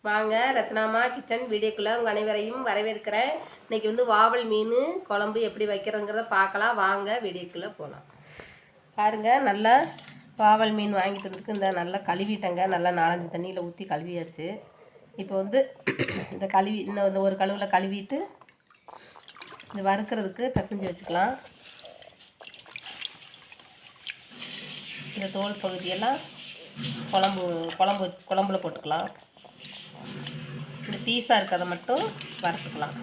வாங்க ரத்னாமா கிச்சன் வீடியோக்குள்ளே உங்கள் அனைவரையும் வரவேற்கிறேன். இன்றைக்கி வந்து வாவல் மீன் குழம்பு எப்படி வைக்கிறதுங்கிறத பார்க்கலாம். வாங்க வீடியோக்குள்ளே போகலாம். பாருங்கள், நல்லா வாவல் மீன் வாங்கிட்டு வந்துருக்கு. இந்த நல்லா கழுவிட்டேங்க. நல்லா 4-5 தண்ணியில் ஊற்றி கழுவியாச்சு. இப்போ வந்து இந்த இந்த ஒரு கழுவில் கழுவிட்டு இந்த வறுக்கிறதுக்கு பிசைஞ்சு வச்சுக்கலாம். இந்த தோல் பகுதியெல்லாம் குழம்புல போட்டுக்கலாம். இந்த பீஸாக இருக்கிறத மட்டும் வறுத்துக்கலாம்.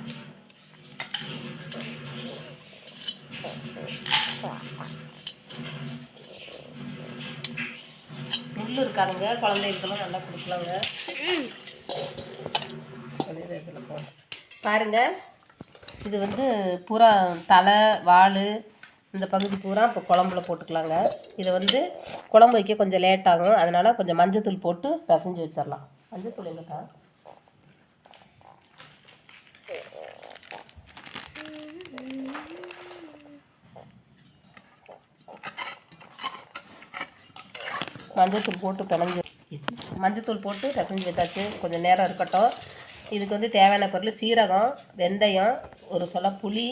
முள் இருக்காதுங்க, குழந்தைகளுக்கெல்லாம் நல்லா கொடுக்கலாங்க. பாருங்க, இது வந்து பூரா தலை வால் இந்த பகுதி பூரா இப்போ குழம்புல போட்டுக்கலாங்க. இதை வந்து குழம்பு வைக்க கொஞ்சம் லேட் ஆகும், அதனால் கொஞ்சம் மஞ்சத்தூள் போட்டு பிசைஞ்சு வச்சிடலாம். மஞ்சத்தூள் இல்லைக்கா, மஞ்சத்தூள் போட்டு பிசைஞ்சு வச்சாச்சு. கொஞ்சம் நேரம் இருக்கட்டும். இதுக்கு வந்து தேவையான பொருள் சீரகம், வெந்தயம், ஒரு சொல புளி.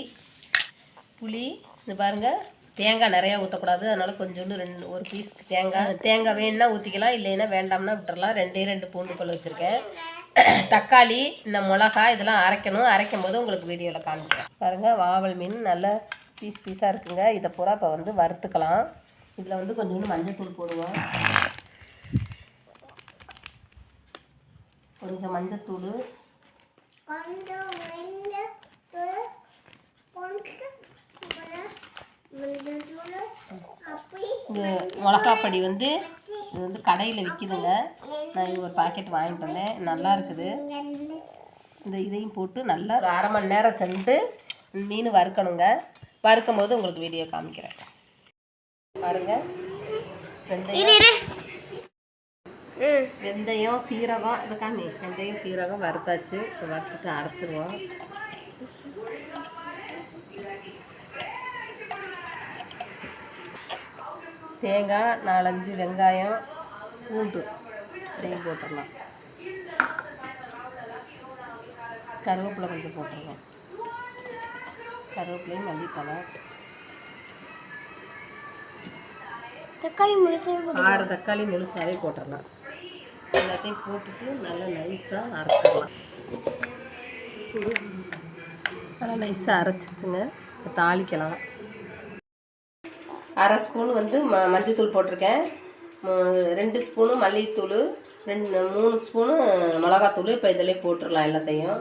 இது பாருங்கள், தேங்காய் நிறையா ஊற்றக்கூடாது, அதனால் கொஞ்சோண்டு ஒரு பீஸ் தேங்காய் வேணுன்னா ஊற்றிக்கலாம், இல்லைன்னா வேண்டாம்னா விட்டுறலாம். 2 பூண்டு பல் வச்சுருக்கேன். தக்காளி, இந்த மிளகாய் இதெல்லாம் அரைக்கும் போது உங்களுக்கு வீடியோவில் காமிக்கிறேன். பாருங்கள், வாவல் மீன் நல்ல பீஸாக இருக்குங்க. இதை பூரா இப்போ வந்து வறுத்துக்கலாம். இதில் வந்து கொஞ்சோண்டு மஞ்சத்தூள் போடுவோம். கொஞ்சம் மஞ்சத்தூள், இந்த மிளகாப்பொடி வந்து இது வந்து கடையில் விற்கிதுங்க. நான் இது ஒரு பாக்கெட் வாங்கிட்டு வந்தேன், நல்லா இருக்குது. இதையும் போட்டு நல்லா ஒரு அரை மணி நேரம் சென்று மீன் வறுக்கணுங்க. வறுக்கும் போது உங்களுக்கு வீடியோ காமிக்கிறேன். பாருங்கள், வெந்தயம் சீரகம் இதுக்காமி வெந்தயம் சீரகம் வறுத்தாச்சு. இப்போ வறுத்துட்டு அரைச்சிடுவோம். தேங்காய், 4-5 வெங்காயம், பூண்டு இதையும் போட்டுடலாம். கருவேப்பிலை கொஞ்சம் போட்டுடலாம். கருவேப்பிலையும் மல்லித்தலை, 6 தக்காளி முழுசாகவே போட்டுடலாம். எல்லாத்தையும் போட்டுட்டு நல்லா நைஸாக அரைச்சிடலாம். நல்லா நைஸாக அரைச்சிச்சுங்க. தாளிக்கலாம். 1/2 ஸ்பூன் வந்து மஞ்சத்தூள் போட்டிருக்கேன். 2 ஸ்பூனு மல்லித்தூள், 3 ஸ்பூனு மிளகாத்தூள். இப்போ இதிலே போட்டுடலாம் எல்லாத்தையும்.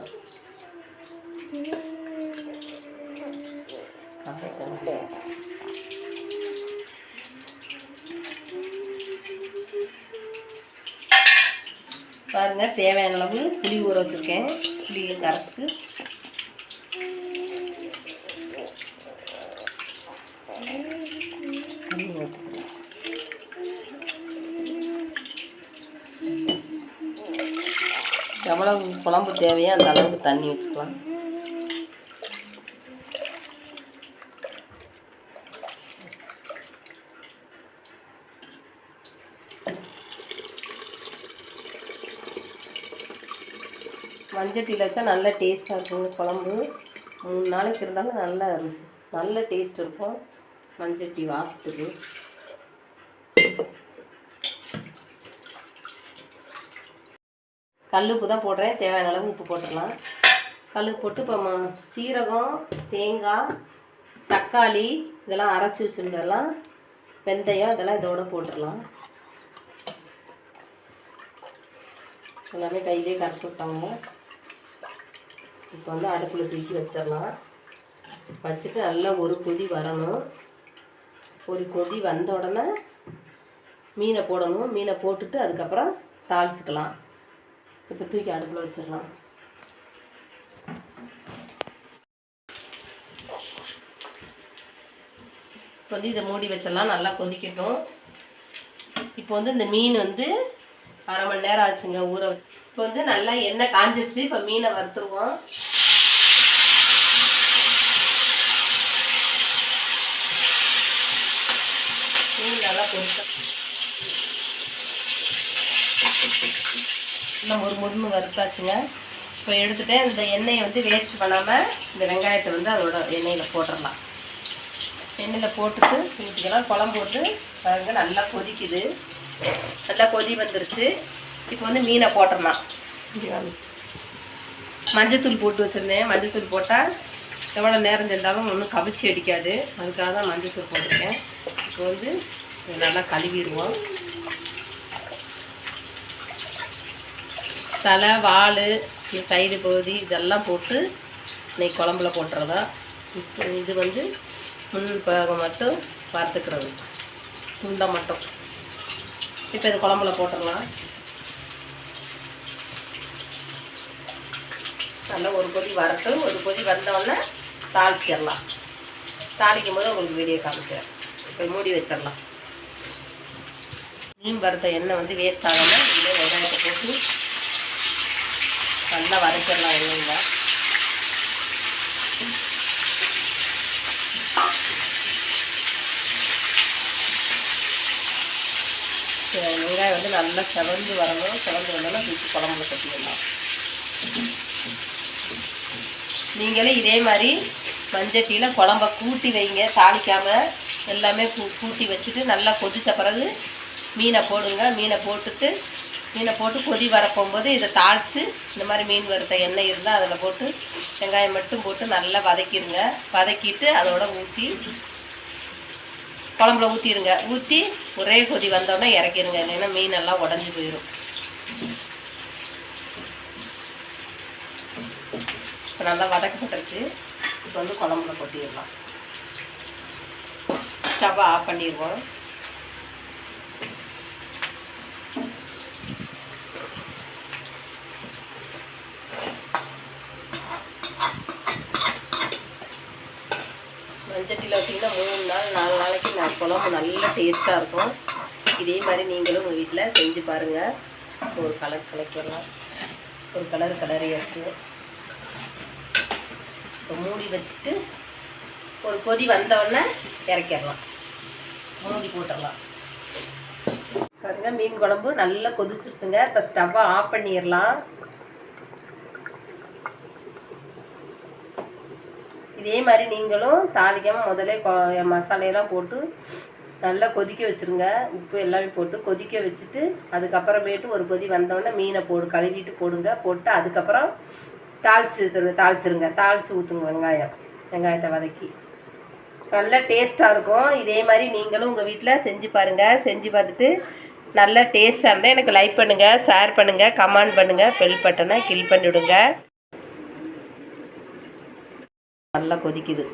பாருங்கள், தேவையான அளவு புளி ஊற வச்சுருக்கேன். புளியை கரைச்சி எவ்வளவு குழம்பு தேவையோ அந்த அளவுக்கு தண்ணி வச்சுக்கலாம். மஞ்சட்டியில் வச்சா நல்ல டேஸ்ட்டாக இருக்குங்க குழம்பு. 3 நாளைக்கு இருந்தாலும் நல்ல டேஸ்ட் இருக்கும் மஞ்சட்டி வாசத்துக்கு. கல்லுப்பு தான் போடுறேன், தேவையான அளவு உப்பு போட்டுடலாம். கல்லுப்பு போட்டு இப்போ சீரகம், தேங்காய், தக்காளி இதெல்லாம் அரைச்சி வச்சுருந்தெல்லாம், வெந்தயம் இதெல்லாம் இதோட போட்டுடலாம். எல்லாமே கையிலே கரைச்சி விட்டாங்க. இப்போ வந்து அடுப்பில் தூக்கி வச்சிடலாம். வச்சுட்டு நல்லா ஒரு கொதி வரணும். ஒரு கொதி வந்த உடனே மீனை போடணும். மீனை போட்டுட்டு அதுக்கப்புறம் தாளிச்சுக்கலாம். இப்போ தூக்கி அடுப்பில் வச்சிடலாம். இதை மூடி வச்சிடலாம். நல்லா கொதிக்கட்டும். இப்போ வந்து இந்த மீன் வந்து 1/2 மணி நேரம் ஆச்சுங்க ஊற வச்சு. இப்போ வந்து நல்லா எண்ணெய் காஞ்சிருச்சு. இப்போ மீனை வறுத்துருவோம். மீன் நல்லா பொரிச்சோம். இன்னும் ஒரு முருன்னு வறுத்தாச்சுங்க. இப்போ எடுத்துகிட்டு இந்த எண்ணெயை வந்து வேஸ்ட் பண்ணாமல் இந்த வெங்காயத்தை வந்து அதோட எண்ணெயில் போட்டுடலாம். எண்ணெயில் போட்டுட்டு ஊற்றிக்கலாம். குழம்பு வந்து பாருங்க நல்லா கொதிக்குது, நல்லா கொதி வந்துருச்சு. இப்போ வந்து மீனை போட்டுடலாம். மஞ்சத்தூள் போட்டு வச்சுருந்தேன். மஞ்சத்தூள் போட்டால் எவ்வளோ நேரம் செஞ்சாலும் ஒன்றும் கவிச்சி அடிக்காது, அதுக்காக தான் மஞ்சத்தூள் போட்டிருக்கேன். இப்போ வந்து நல்லா கழுவிடுவோம். தலை, வால், சைடு பகுதி இதெல்லாம் போட்டு இன்னைக்கு குழம்புல போட்டுறதா. இப்போ இது வந்து முன் பாகம் மட்டும் வறுத்துக்கிறது, சுண்டை மட்டும். இப்போ இது குழம்புல போட்டுடலாம். நல்லா ஒரு கொதி வரட்டும். ஒரு கொதி வந்தோடனே தாளிச்சிடலாம். தாளிக்கும் போது உங்களுக்கு வீடியோ காமிக்கிறேன். இப்போ மூடி வச்சிடலாம். மீன் வறுத்த எண்ணெய் வந்து வேஸ்ட் ஆகாமல் இதே வெங்காயத்தை போட்டு நல்லா வதக்கிடலாம். எண்ணெயில் வெங்காயம் வந்து நல்லா செவந்து வரணும். செவந்து வந்தோன்னா தூக்கி குழம்புல கொட்டிடலாம். நீங்களே இதே மாதிரி மஞ்சட்டியில் குழம்ப கூட்டி வைங்க, தாளிக்காமல் எல்லாமே கூட்டி வச்சுட்டு நல்லா கொதித்த பிறகு மீனை போடுங்க. மீனை போட்டு கொதி வரப்போகும்போது இதை தாளித்து இந்த மாதிரி மீன் வறுத்த எண்ணெய் இருந்தால் அதில் போட்டு வெங்காயம் மட்டும் போட்டு நல்லா வதக்கிடுங்க. வதக்கிட்டு அதோட ஊற்றி குழம்புல ஊற்றிடுங்க. ஊற்றி ஒரே கொதி வந்தோடனே இறக்கிடுங்க, இல்லைன்னா மீனெல்லாம் உடஞ்சி போயிடும். இப்போ நல்லா வதக்கப்பட்டுருச்சு. இப்போ வந்து குழம்புல கொட்டிடலாம். ஸ்டவ்வை ஆஃப் பண்ணிடுவோம். மஞ்சட்டியில் வச்சிங்கன்னா 3 நாள் 4 நாளைக்கு குழம்பு நல்லா டேஸ்ட்டாக இருக்கும். இதே மாதிரி நீங்களும் உங்கள் வீட்டில் செஞ்சு பாருங்கள். ஒரு கலர் கலக்கிடலாம். ஒரு கலரி வச்சு இப்போ மூடி வச்சுட்டு ஒரு கொதி வந்தோடனே இறக்கிடலாம். மூடி போட்டுடலாம். பாருங்க மீன் குழம்பு நல்லா கொதிச்சிருச்சுங்க. இப்போ ஸ்டவ்வை ஆஃப் பண்ணிடலாம். இதே மாதிரி நீங்களும் தாளிக்காமல் முதல்ல மசாலையெல்லாம் போட்டு நல்லா கொதிக்க வச்சுருங்க. உப்பு எல்லாமே போட்டு கொதிக்க வச்சுட்டு அதுக்கப்புறமேட்டு ஒரு கொதி வந்தோடனே மீனை கழுவிட்டு போடுங்க. போட்டு அதுக்கப்புறம் தாளிச்சிருங்க. தாளித்து ஊற்றுங்க. வெங்காயத்தை வதக்கி நல்லா டேஸ்ட்டாக இருக்கும். இதே மாதிரி நீங்களும் உங்கள் வீட்டில் செஞ்சு பாருங்கள். செஞ்சு பார்த்துட்டு நல்லா டேஸ்ட்டாக இருந்தால் எனக்கு லைக் பண்ணுங்கள், ஷேர் பண்ணுங்கள், கமெண்ட் பண்ணுங்கள், பெல் பட்டனை கிளிக் பண்ணிவிடுங்க. நல்லா கொதிக்குது.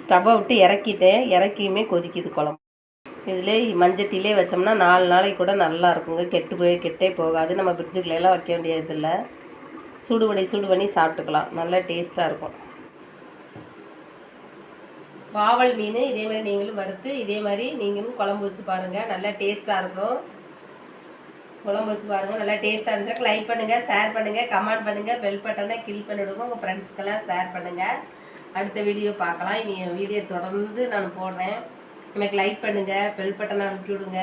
ஸ்டவ்வை விட்டு இறக்கிட்டேன். இறக்கியுமே கொதிக்குது குழம்பு. இதில் மஞ்சட்டிலே வச்சோம்னா 4 நாளைக்கு கூட நல்லா இருக்குங்க. கெட்டே போகாது. நம்ம ஃப்ரிட்ஜுக்குள்ளெல்லாம் வைக்க வேண்டியதில்லை. சூடு பண்ணி சாப்பிட்டுக்கலாம். நல்லா டேஸ்ட்டாக இருக்கும். வாவல் மீன் இதே மாதிரி நீங்களும் வறுத்து இதே மாதிரி நீங்களும் குழம்பு வச்சு பாருங்கள். நல்லா டேஸ்ட்டாக இருக்கும். குழம்பு வச்சு பாருங்கள். நல்லா டேஸ்ட்டாக இருந்துச்சுன்னா லைக் பண்ணுங்கள், ஷேர் பண்ணுங்கள், கமெண்ட் பண்ணுங்கள், பெல் பட்டனை கிளிக் பண்ணிவிடுங்க. உங்கள் ஃப்ரெண்ட்ஸ்க்கெல்லாம் ஷேர் பண்ணுங்கள். அடுத்த வீடியோ பார்க்கலாம். இனி வீடியோ தொடர்ந்து நான் போடுறேன். எனக்கு லைக் பண்ணுங்கள், பெல் பட்டனை அனுப்பி விடுங்க.